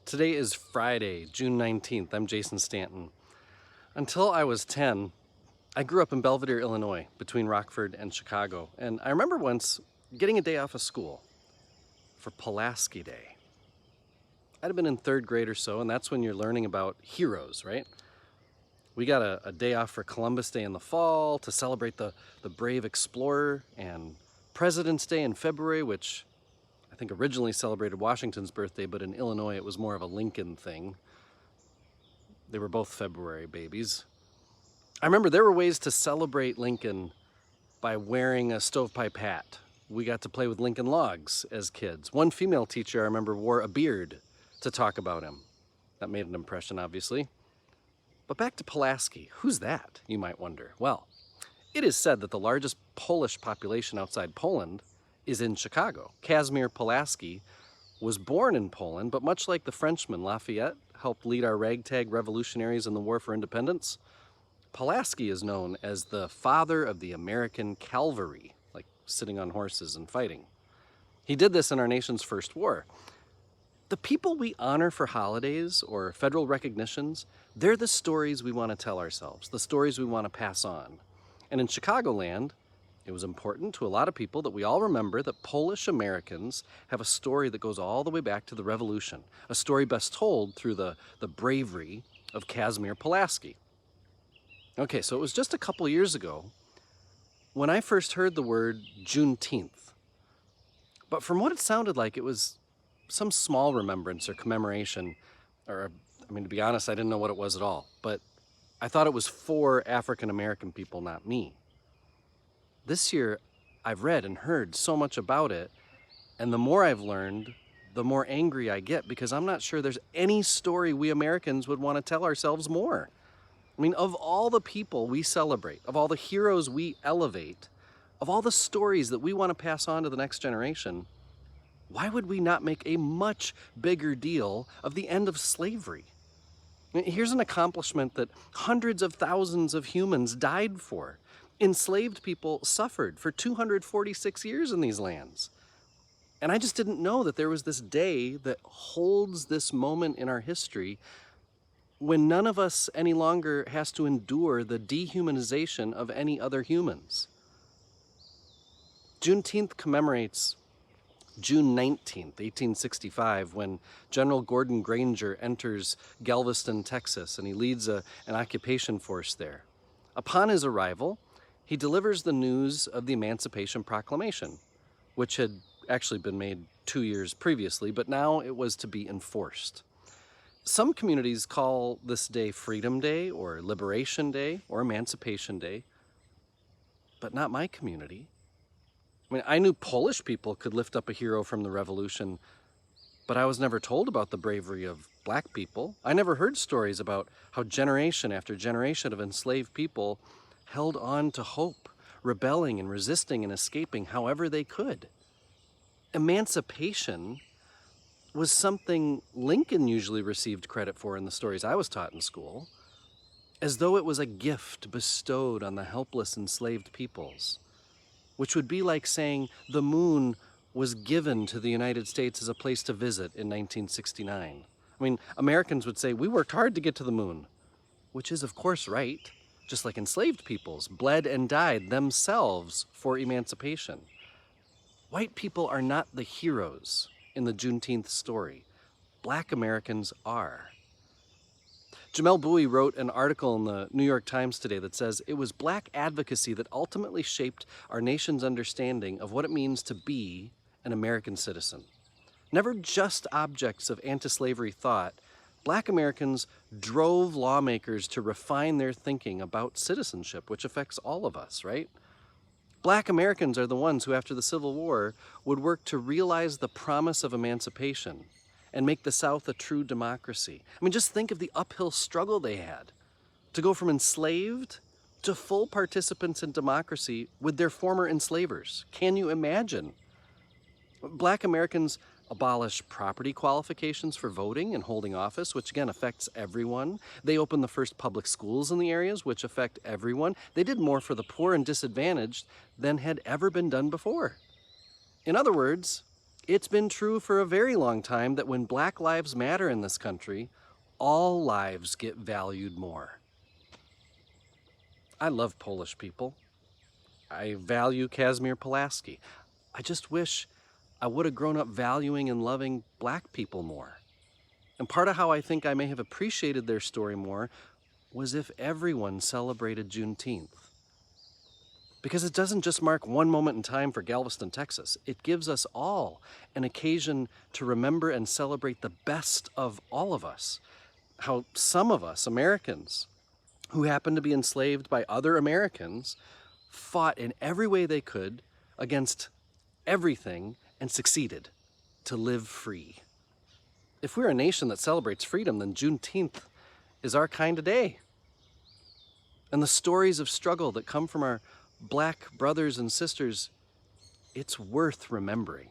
Today is Friday, June 19th. I'm Jason Stanton. Until I was 10, I grew up in Belvedere, Illinois, between Rockford and Chicago. And I remember once getting a day off of school for Pulaski Day. I'd have been in third grade or so, and that's when you're learning about heroes, right? We got a day off for Columbus Day in the fall to celebrate the brave explorer, and President's Day in February, which I think originally celebrated Washington's birthday, but in Illinois it was more of a Lincoln thing. They were both February babies. I remember there were ways to celebrate Lincoln by wearing a stovepipe hat. We got to play with Lincoln logs as kids. One female teacher I remember wore a beard to talk about him. That made an impression, obviously. But back to Pulaski. Who's that, you might wonder? Well, it is said that the largest Polish population outside Poland is in Chicago. Kazimierz Pulaski was born in Poland, but much like the Frenchman Lafayette helped lead our ragtag revolutionaries in the War for Independence, Pulaski is known as the father of the American cavalry, like sitting on horses and fighting. He did this in our nation's first war. The people we honor for holidays or federal recognitions, they're the stories we want to tell ourselves, the stories we want to pass on. And in Chicagoland, it was important to a lot of people that we all remember that Polish Americans have a story that goes all the way back to the Revolution, a story best told through the bravery of Kazimierz Pulaski. Okay, so it was just a couple years ago when I first heard the word Juneteenth. But from what it sounded like, it was some small remembrance or commemoration, or, to be honest, I didn't know what it was at all, but I thought it was for African American people, not me. This year, I've read and heard so much about it, and the more I've learned, the more angry I get, because I'm not sure there's any story we Americans would want to tell ourselves more. Of all the people we celebrate, of all the heroes we elevate, of all the stories that we want to pass on to the next generation, why would we not make a much bigger deal of the end of slavery? Here's an accomplishment that hundreds of thousands of humans died for. Enslaved people suffered for 246 years in these lands. And I just didn't know that there was this day that holds this moment in our history when none of us any longer has to endure the dehumanization of any other humans. Juneteenth commemorates June 19th, 1865, when General Gordon Granger enters Galveston, Texas, and he leads an occupation force there. Upon his arrival, he delivers the news of the Emancipation Proclamation, which had actually been made 2 years previously, but now it was to be enforced. Some communities call this day Freedom Day or Liberation Day or Emancipation Day, but not my community. I knew Polish people could lift up a hero from the Revolution, but I was never told about the bravery of black people. I never heard stories about how generation after generation of enslaved people held on to hope, rebelling and resisting and escaping however they could. Emancipation was something Lincoln usually received credit for in the stories I was taught in school, as though it was a gift bestowed on the helpless enslaved peoples, which would be like saying the moon was given to the United States as a place to visit in 1969. Americans would say, we worked hard to get to the moon, which is of course right, just like enslaved peoples bled and died themselves for emancipation. White people are not the heroes in the Juneteenth story. Black Americans are. Jamel Bowie wrote an article in the New York Times today that says it was black advocacy that ultimately shaped our nation's understanding of what it means to be an American citizen. Never just objects of anti-slavery thought, Black Americans drove lawmakers to refine their thinking about citizenship, which affects all of us, right? Black Americans are the ones who, after the Civil War, would work to realize the promise of emancipation and make the South a true democracy. Just think of the uphill struggle they had to go from enslaved to full participants in democracy with their former enslavers. Can you imagine? Black Americans abolish property qualifications for voting and holding office, which again affects everyone. They opened the first public schools in the areas, which affect everyone. They did more for the poor and disadvantaged than had ever been done before. In other words, It's been true for a very long time that when Black lives matter in this country, all lives get valued more. I love Polish people. I value Kazimierz Pulaski. I just wish I would have grown up valuing and loving Black people more. And part of how I think I may have appreciated their story more was if everyone celebrated Juneteenth. Because it doesn't just mark one moment in time for Galveston, Texas. It gives us all an occasion to remember and celebrate the best of all of us. How some of us, Americans, who happen to be enslaved by other Americans, fought in every way they could against everything and succeeded to live free. If we're a nation that celebrates freedom, then Juneteenth is our kind of day. And the stories of struggle that come from our Black brothers and sisters, it's worth remembering.